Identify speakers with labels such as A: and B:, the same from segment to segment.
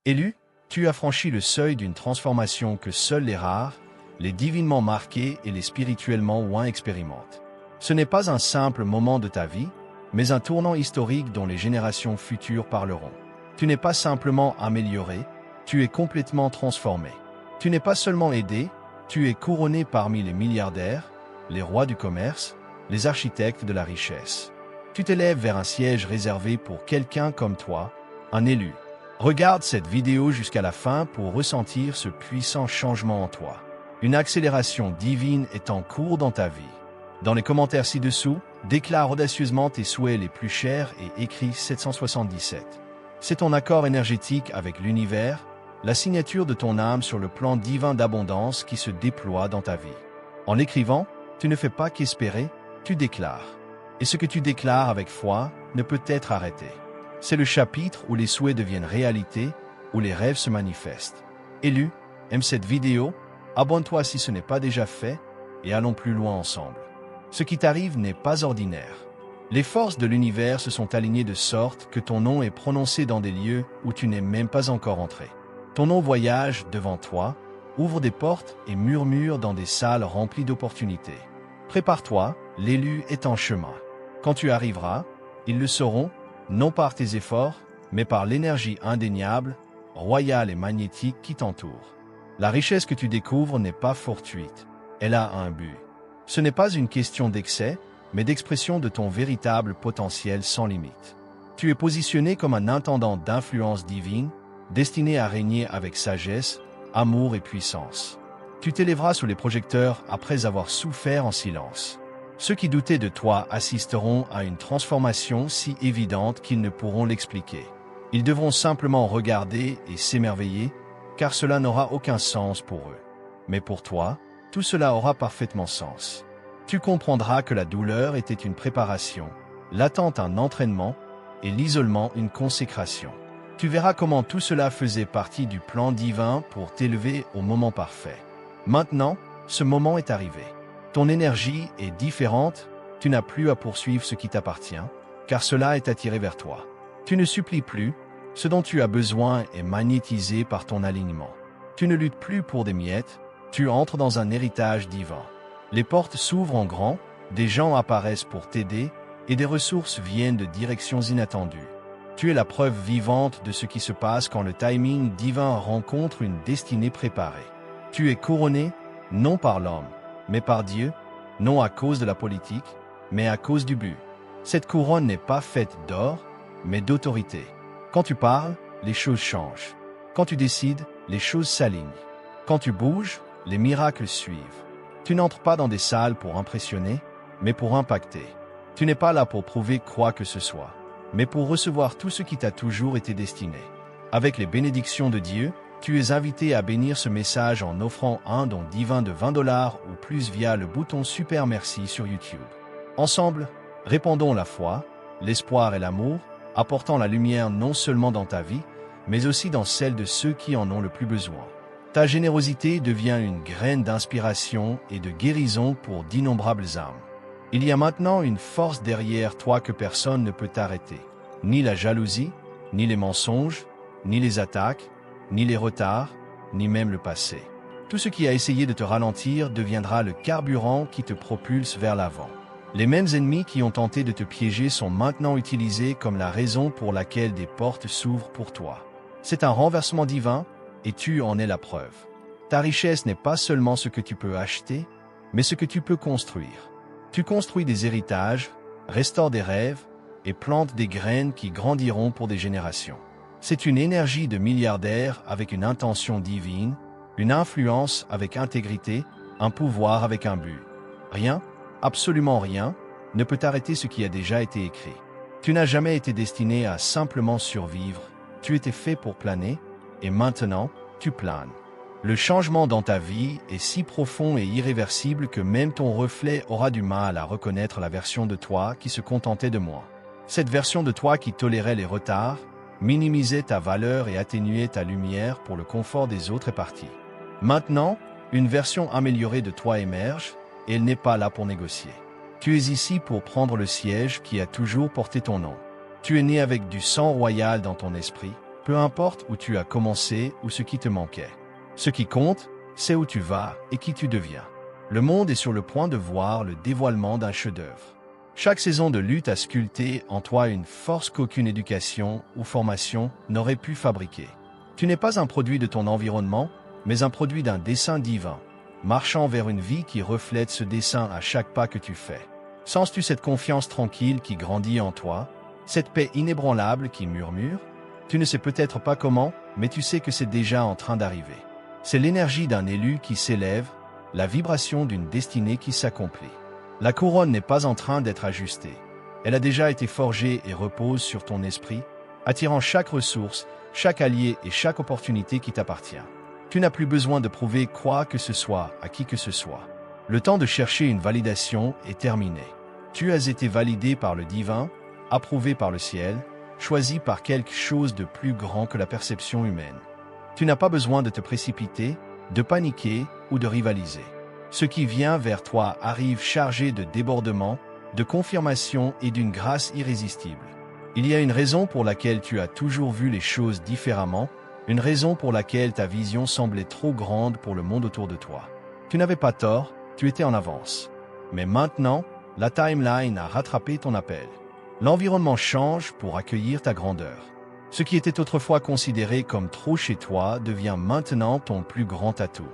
A: Élu, tu as franchi le seuil d'une transformation que seuls les rares, les divinement marqués et les spirituellement ouins expérimentent. Ce n'est pas un simple moment de ta vie, mais un tournant historique dont les générations futures parleront. Tu n'es pas simplement amélioré, tu es complètement transformé. Tu n'es pas seulement aidé, tu es couronné parmi les milliardaires, les rois du commerce, les architectes de la richesse. Tu t'élèves vers un siège réservé pour quelqu'un comme toi, un élu. Regarde cette vidéo jusqu'à la fin pour ressentir ce puissant changement en toi. Une accélération divine est en cours dans ta vie. Dans les commentaires ci-dessous, déclare audacieusement tes souhaits les plus chers et écris 777. C'est ton accord énergétique avec l'univers, la signature de ton âme sur le plan divin d'abondance qui se déploie dans ta vie. En l'écrivant, tu ne fais pas qu'espérer, tu déclares. Et ce que tu déclares avec foi ne peut être arrêté. C'est le chapitre où les souhaits deviennent réalité, où les rêves se manifestent. Élu, aime cette vidéo, abonne-toi si ce n'est pas déjà fait, et allons plus loin ensemble. Ce qui t'arrive n'est pas ordinaire. Les forces de l'univers se sont alignées de sorte que ton nom est prononcé dans des lieux où tu n'es même pas encore entré. Ton nom voyage devant toi, ouvre des portes et murmure dans des salles remplies d'opportunités. Prépare-toi, l'élu est en chemin. Quand tu arriveras, ils le sauront, non par tes efforts, mais par l'énergie indéniable, royale et magnétique qui t'entoure. La richesse que tu découvres n'est pas fortuite, elle a un but. Ce n'est pas une question d'excès, mais d'expression de ton véritable potentiel sans limite. Tu es positionné comme un intendant d'influence divine, destiné à régner avec sagesse, amour et puissance. Tu t'élèveras sous les projecteurs après avoir souffert en silence. Ceux qui doutaient de toi assisteront à une transformation si évidente qu'ils ne pourront l'expliquer. Ils devront simplement regarder et s'émerveiller, car cela n'aura aucun sens pour eux. Mais pour toi, tout cela aura parfaitement sens. Tu comprendras que la douleur était une préparation, l'attente un entraînement et l'isolement une consécration. Tu verras comment tout cela faisait partie du plan divin pour t'élever au moment parfait. Maintenant, ce moment est arrivé. Ton énergie est différente, tu n'as plus à poursuivre ce qui t'appartient, car cela est attiré vers toi. Tu ne supplies plus, ce dont tu as besoin est magnétisé par ton alignement. Tu ne luttes plus pour des miettes, tu entres dans un héritage divin. Les portes s'ouvrent en grand, des gens apparaissent pour t'aider, et des ressources viennent de directions inattendues. Tu es la preuve vivante de ce qui se passe quand le timing divin rencontre une destinée préparée. Tu es couronné, non par l'homme, mais par Dieu, non à cause de la politique, mais à cause du but. Cette couronne n'est pas faite d'or, mais d'autorité. Quand tu parles, les choses changent. Quand tu décides, les choses s'alignent. Quand tu bouges, les miracles suivent. Tu n'entres pas dans des salles pour impressionner, mais pour impacter. Tu n'es pas là pour prouver quoi que ce soit, mais pour recevoir tout ce qui t'a toujours été destiné. Avec les bénédictions de Dieu, tu es invité à bénir ce message en offrant un don divin de $20 ou plus via le bouton Super Merci sur YouTube. Ensemble, répandons la foi, l'espoir et l'amour, apportant la lumière non seulement dans ta vie, mais aussi dans celle de ceux qui en ont le plus besoin. Ta générosité devient une graine d'inspiration et de guérison pour d'innombrables âmes. Il y a maintenant une force derrière toi que personne ne peut arrêter. Ni la jalousie, ni les mensonges, ni les attaques, ni les retards, ni même le passé. Tout ce qui a essayé de te ralentir deviendra le carburant qui te propulse vers l'avant. Les mêmes ennemis qui ont tenté de te piéger sont maintenant utilisés comme la raison pour laquelle des portes s'ouvrent pour toi. C'est un renversement divin, et tu en es la preuve. Ta richesse n'est pas seulement ce que tu peux acheter, mais ce que tu peux construire. Tu construis des héritages, restaures des rêves, et plantes des graines qui grandiront pour des générations. C'est une énergie de milliardaire avec une intention divine, une influence avec intégrité, un pouvoir avec un but. Rien, absolument rien, ne peut arrêter ce qui a déjà été écrit. Tu n'as jamais été destiné à simplement survivre, tu étais fait pour planer, et maintenant, tu planes. Le changement dans ta vie est si profond et irréversible que même ton reflet aura du mal à reconnaître la version de toi qui se contentait de moi. Cette version de toi qui tolérait les retards, minimisait ta valeur et atténuait ta lumière pour le confort des autres est partie. Maintenant, une version améliorée de toi émerge, et elle n'est pas là pour négocier. Tu es ici pour prendre le siège qui a toujours porté ton nom. Tu es né avec du sang royal dans ton esprit, Peu importe où tu as commencé ou ce qui te manquait. Ce qui compte, c'est où tu vas et qui tu deviens. Le monde est sur le point de voir le dévoilement d'un chef-d'œuvre. Chaque saison de lutte a sculpté en toi une force qu'aucune éducation ou formation n'aurait pu fabriquer. Tu n'es pas un produit de ton environnement, mais un produit d'un dessein divin, marchant vers une vie qui reflète ce dessein à chaque pas que tu fais. Sens-tu cette confiance tranquille qui grandit en toi, cette paix inébranlable qui murmure? Tu ne sais peut-être pas comment, mais tu sais que c'est déjà en train d'arriver. C'est l'énergie d'un élu qui s'élève, la vibration d'une destinée qui s'accomplit. La couronne n'est pas en train d'être ajustée. Elle a déjà été forgée et repose sur ton esprit, attirant chaque ressource, chaque allié et chaque opportunité qui t'appartient. Tu n'as plus besoin de prouver quoi que ce soit à qui que ce soit. Le temps de chercher une validation est terminé. Tu as été validé par le divin, approuvé par le ciel, choisi par quelque chose de plus grand que la perception humaine. Tu n'as pas besoin de te précipiter, de paniquer ou de rivaliser. Ce qui vient vers toi arrive chargé de débordement, de confirmation et d'une grâce irrésistible. Il y a une raison pour laquelle tu as toujours vu les choses différemment, une raison pour laquelle ta vision semblait trop grande pour le monde autour de toi. Tu n'avais pas tort, tu étais en avance. Mais maintenant, la timeline a rattrapé ton appel. L'environnement change pour accueillir ta grandeur. Ce qui était autrefois considéré comme trop chez toi devient maintenant ton plus grand atout.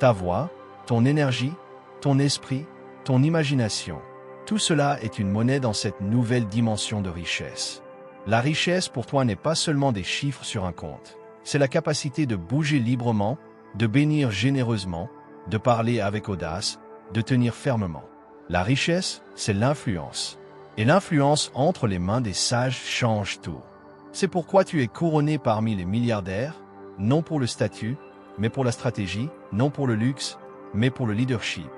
A: Ta voix, ton énergie, ton esprit, ton imagination, tout cela est une monnaie dans cette nouvelle dimension de richesse. La richesse pour toi n'est pas seulement des chiffres sur un compte. C'est la capacité de bouger librement, de bénir généreusement, de parler avec audace, de tenir fermement. La richesse, c'est l'influence. Et l'influence entre les mains des sages change tout. C'est pourquoi tu es couronné parmi les milliardaires, non pour le statut, mais pour la stratégie, non pour le luxe, mais pour le leadership.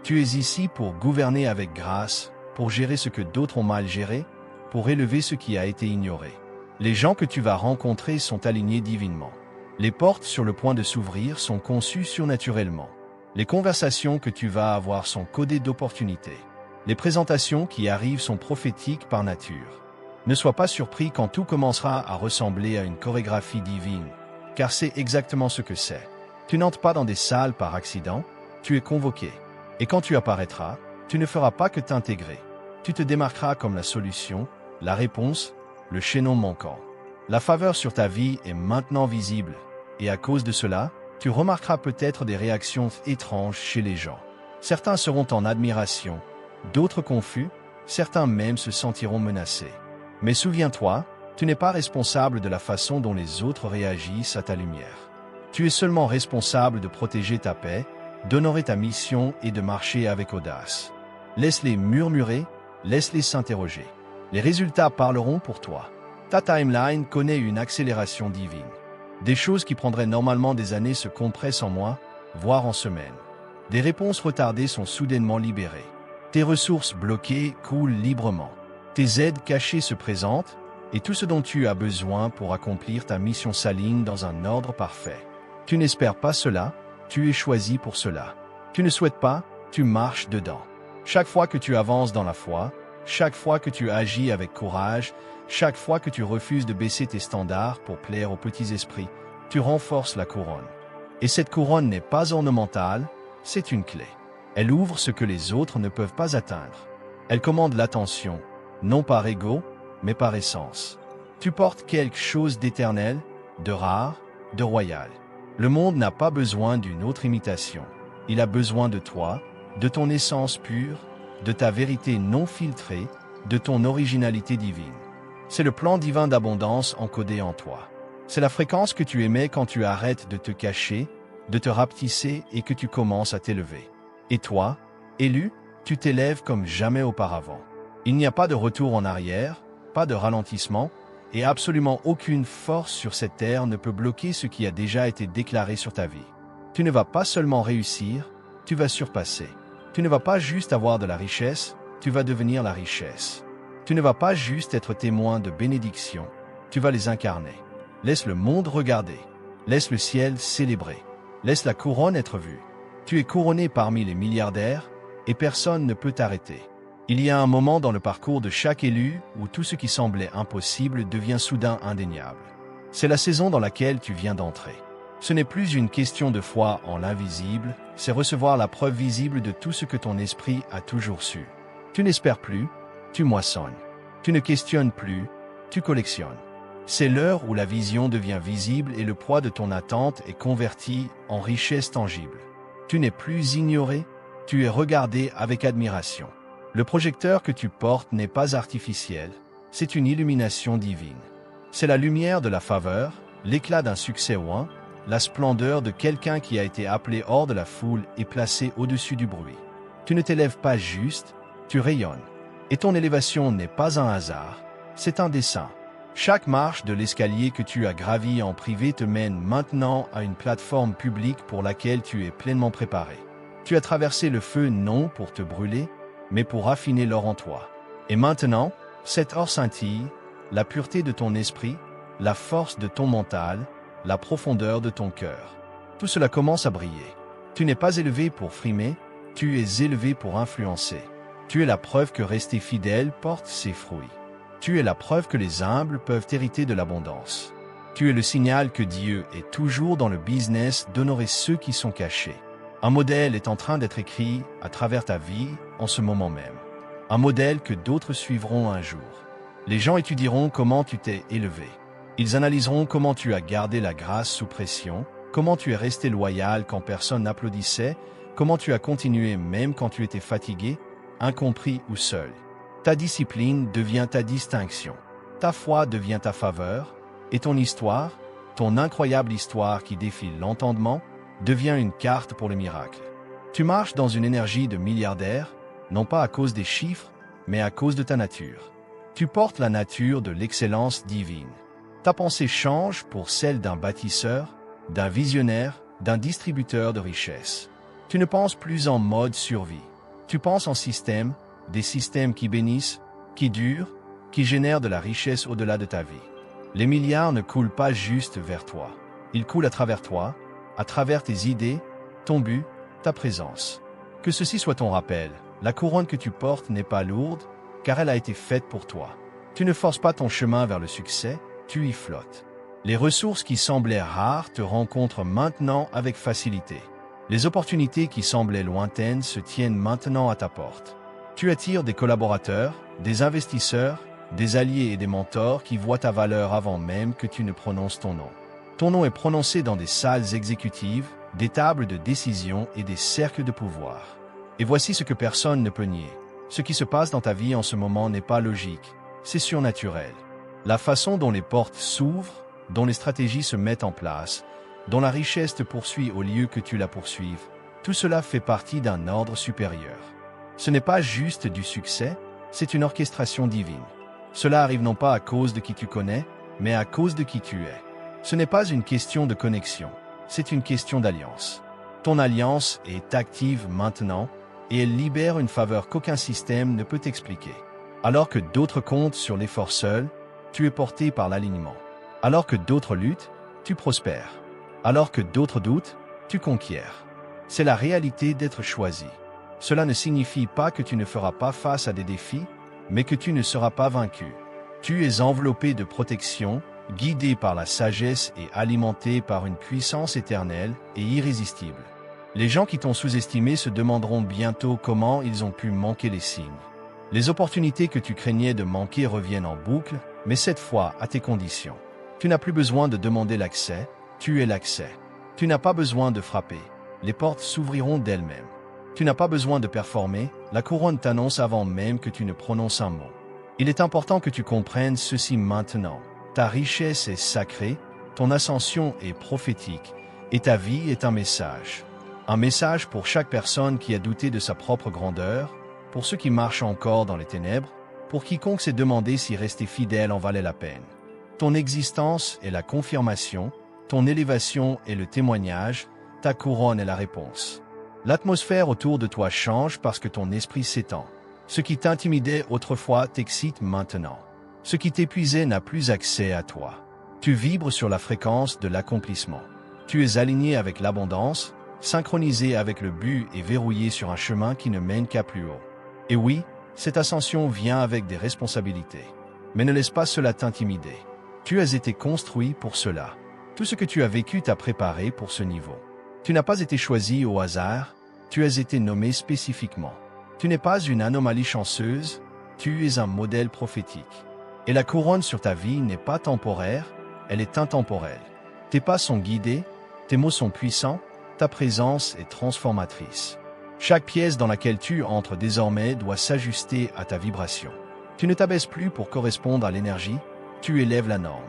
A: Tu es ici pour gouverner avec grâce, pour gérer ce que d'autres ont mal géré, pour élever ce qui a été ignoré. Les gens que tu vas rencontrer sont alignés divinement. Les portes sur le point de s'ouvrir sont conçues surnaturellement. Les conversations que tu vas avoir sont codées d'opportunités. Les présentations qui arrivent sont prophétiques par nature. Ne sois pas surpris quand tout commencera à ressembler à une chorégraphie divine, car c'est exactement ce que c'est. Tu n'entres pas dans des salles par accident, tu es convoqué. Et quand tu apparaîtras, tu ne feras pas que t'intégrer. Tu te démarqueras comme la solution, la réponse, le chaînon manquant. La faveur sur ta vie est maintenant visible, et à cause de cela, tu remarqueras peut-être des réactions étranges chez les gens. Certains seront en admiration, d'autres confus, certains même se sentiront menacés. Mais souviens-toi, tu n'es pas responsable de la façon dont les autres réagissent à ta lumière. Tu es seulement responsable de protéger ta paix, d'honorer ta mission et de marcher avec audace. Laisse-les murmurer, laisse-les s'interroger. Les résultats parleront pour toi. Ta timeline connaît une accélération divine. Des choses qui prendraient normalement des années se compressent en mois, voire en semaines. Des réponses retardées sont soudainement libérées. Tes ressources bloquées coulent librement. Tes aides cachées se présentent, et tout ce dont tu as besoin pour accomplir ta mission s'aligne dans un ordre parfait. Tu n'espères pas cela, tu es choisi pour cela. Tu ne souhaites pas, tu marches dedans. Chaque fois que tu avances dans la foi, chaque fois que tu agis avec courage, chaque fois que tu refuses de baisser tes standards pour plaire aux petits esprits, tu renforces la couronne. Et cette couronne n'est pas ornementale, c'est une clé. Elle ouvre ce que les autres ne peuvent pas atteindre. Elle commande l'attention, non par ego, mais par essence. Tu portes quelque chose d'éternel, de rare, de royal. Le monde n'a pas besoin d'une autre imitation. Il a besoin de toi, de ton essence pure, de ta vérité non filtrée, de ton originalité divine. C'est le plan divin d'abondance encodé en toi. C'est la fréquence que tu émets quand tu arrêtes de te cacher, de te rapetisser et que tu commences à t'élever. Et toi, élu, tu t'élèves comme jamais auparavant. Il n'y a pas de retour en arrière, pas de ralentissement, et absolument aucune force sur cette terre ne peut bloquer ce qui a déjà été déclaré sur ta vie. Tu ne vas pas seulement réussir, tu vas surpasser. Tu ne vas pas juste avoir de la richesse, tu vas devenir la richesse. Tu ne vas pas juste être témoin de bénédictions, tu vas les incarner. Laisse le monde regarder, laisse le ciel célébrer, laisse la couronne être vue. Tu es couronné parmi les milliardaires, et personne ne peut t'arrêter. Il y a un moment dans le parcours de chaque élu où tout ce qui semblait impossible devient soudain indéniable. C'est la saison dans laquelle tu viens d'entrer. Ce n'est plus une question de foi en l'invisible, c'est recevoir la preuve visible de tout ce que ton esprit a toujours su. Tu n'espères plus, tu moissonnes. Tu ne questionnes plus, tu collectionnes. C'est l'heure où la vision devient visible et le poids de ton attente est converti en richesse tangible. Tu n'es plus ignoré, tu es regardé avec admiration. Le projecteur que tu portes n'est pas artificiel, c'est une illumination divine. C'est la lumière de la faveur, l'éclat d'un succès oint, la splendeur de quelqu'un qui a été appelé hors de la foule et placé au-dessus du bruit. Tu ne t'élèves pas juste, tu rayonnes. Et ton élévation n'est pas un hasard, c'est un dessein. Chaque marche de l'escalier que tu as gravi en privé te mène maintenant à une plateforme publique pour laquelle tu es pleinement préparé. Tu as traversé le feu non pour te brûler, mais pour affiner l'or en toi. Et maintenant, cet or scintille, la pureté de ton esprit, la force de ton mental, la profondeur de ton cœur. Tout cela commence à briller. Tu n'es pas élevé pour frimer, tu es élevé pour influencer. Tu es la preuve que rester fidèle porte ses fruits. Tu es la preuve que les humbles peuvent hériter de l'abondance. Tu es le signal que Dieu est toujours dans le business d'honorer ceux qui sont cachés. Un modèle est en train d'être écrit à travers ta vie en ce moment même. Un modèle que d'autres suivront un jour. Les gens étudieront comment tu t'es élevé. Ils analyseront comment tu as gardé la grâce sous pression, comment tu es resté loyal quand personne n'applaudissait, comment tu as continué même quand tu étais fatigué, incompris ou seul. Ta discipline devient ta distinction. Ta foi devient ta faveur, et ton histoire, ton incroyable histoire qui défie l'entendement, devient une carte pour le miracle. Tu marches dans une énergie de milliardaire, non pas à cause des chiffres, mais à cause de ta nature. Tu portes la nature de l'excellence divine. Ta pensée change pour celle d'un bâtisseur, d'un visionnaire, d'un distributeur de richesses. Tu ne penses plus en mode survie. Tu penses en système, des systèmes qui bénissent, qui durent, qui génèrent de la richesse au-delà de ta vie. Les milliards ne coulent pas juste vers toi. Ils coulent à travers tes idées, ton but, ta présence. Que ceci soit ton rappel, la couronne que tu portes n'est pas lourde, car elle a été faite pour toi. Tu ne forces pas ton chemin vers le succès, tu y flottes. Les ressources qui semblaient rares te rencontrent maintenant avec facilité. Les opportunités qui semblaient lointaines se tiennent maintenant à ta porte. Tu attires des collaborateurs, des investisseurs, des alliés et des mentors qui voient ta valeur avant même que tu ne prononces ton nom. Ton nom est prononcé dans des salles exécutives, des tables de décision et des cercles de pouvoir. Et voici ce que personne ne peut nier. Ce qui se passe dans ta vie en ce moment n'est pas logique, c'est surnaturel. La façon dont les portes s'ouvrent, dont les stratégies se mettent en place, dont la richesse te poursuit au lieu que tu la poursuives, tout cela fait partie d'un ordre supérieur. Ce n'est pas juste du succès, c'est une orchestration divine. Cela arrive non pas à cause de qui tu connais, mais à cause de qui tu es. Ce n'est pas une question de connexion, c'est une question d'alliance. Ton alliance est active maintenant, et elle libère une faveur qu'aucun système ne peut expliquer. Alors que d'autres comptent sur l'effort seul, tu es porté par l'alignement. Alors que d'autres luttent, tu prospères. Alors que d'autres doutent, tu conquiers. C'est la réalité d'être choisi. Cela ne signifie pas que tu ne feras pas face à des défis, mais que tu ne seras pas vaincu. Tu es enveloppé de protection, guidé par la sagesse et alimenté par une puissance éternelle et irrésistible. Les gens qui t'ont sous-estimé se demanderont bientôt comment ils ont pu manquer les signes. Les opportunités que tu craignais de manquer reviennent en boucle, mais cette fois à tes conditions. Tu n'as plus besoin de demander l'accès, tu es l'accès. Tu n'as pas besoin de frapper, les portes s'ouvriront d'elles-mêmes. Tu n'as pas besoin de performer, la couronne t'annonce avant même que tu ne prononces un mot. Il est important que tu comprennes ceci maintenant. Ta richesse est sacrée, ton ascension est prophétique, et ta vie est un message. Un message pour chaque personne qui a douté de sa propre grandeur, pour ceux qui marchent encore dans les ténèbres, pour quiconque s'est demandé si rester fidèle en valait la peine. Ton existence est la confirmation, ton élévation est le témoignage, ta couronne est la réponse. L'atmosphère autour de toi change parce que ton esprit s'étend. Ce qui t'intimidait autrefois t'excite maintenant. Ce qui t'épuisait n'a plus accès à toi. Tu vibres sur la fréquence de l'accomplissement. Tu es aligné avec l'abondance, synchronisé avec le but et verrouillé sur un chemin qui ne mène qu'à plus haut. Et oui, cette ascension vient avec des responsabilités. Mais ne laisse pas cela t'intimider. Tu as été construit pour cela. Tout ce que tu as vécu t'a préparé pour ce niveau. Tu n'as pas été choisi au hasard, tu as été nommé spécifiquement. Tu n'es pas une anomalie chanceuse, tu es un modèle prophétique. Et la couronne sur ta vie n'est pas temporaire, elle est intemporelle. Tes pas sont guidés, tes mots sont puissants, ta présence est transformatrice. Chaque pièce dans laquelle tu entres désormais doit s'ajuster à ta vibration. Tu ne t'abaisses plus pour correspondre à l'énergie, tu élèves la norme.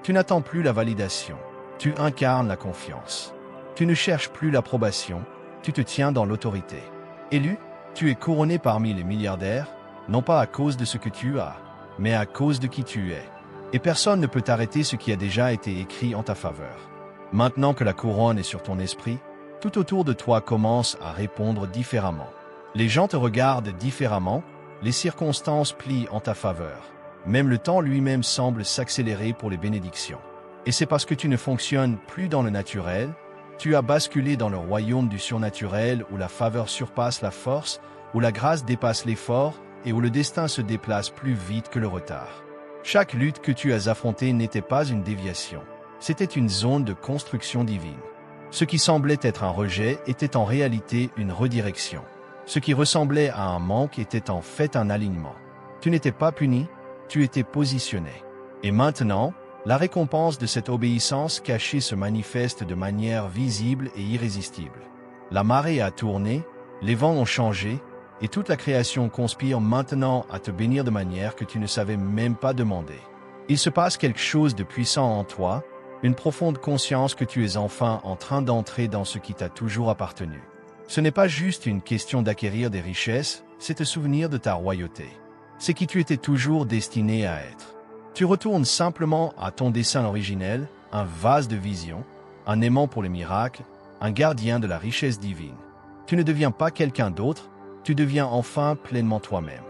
A: Tu n'attends plus la validation, tu incarnes la confiance. Tu ne cherches plus l'approbation, tu te tiens dans l'autorité. Élu, tu es couronné parmi les milliardaires, non pas à cause de ce que tu as, mais à cause de qui tu es. Et personne ne peut arrêter ce qui a déjà été écrit en ta faveur. Maintenant que la couronne est sur ton esprit, tout autour de toi commence à répondre différemment. Les gens te regardent différemment, les circonstances plient en ta faveur. Même le temps lui-même semble s'accélérer pour les bénédictions. Et c'est parce que tu ne fonctionnes plus dans le naturel, tu as basculé dans le royaume du surnaturel où la faveur surpasse la force, où la grâce dépasse l'effort et où le destin se déplace plus vite que le retard. Chaque lutte que tu as affrontée n'était pas une déviation, c'était une zone de construction divine. Ce qui semblait être un rejet était en réalité une redirection. Ce qui ressemblait à un manque était en fait un alignement. Tu n'étais pas puni, tu étais positionné. Et maintenant, la récompense de cette obéissance cachée se manifeste de manière visible et irrésistible. La marée a tourné, les vents ont changé, et toute la création conspire maintenant à te bénir de manière que tu ne savais même pas demander. Il se passe quelque chose de puissant en toi, une profonde conscience que tu es enfin en train d'entrer dans ce qui t'a toujours appartenu. Ce n'est pas juste une question d'acquérir des richesses, c'est te souvenir de ta royauté. C'est qui tu étais toujours destiné à être. Tu retournes simplement à ton dessein originel, un vase de vision, un aimant pour les miracles, un gardien de la richesse divine. Tu ne deviens pas quelqu'un d'autre, tu deviens enfin pleinement toi-même.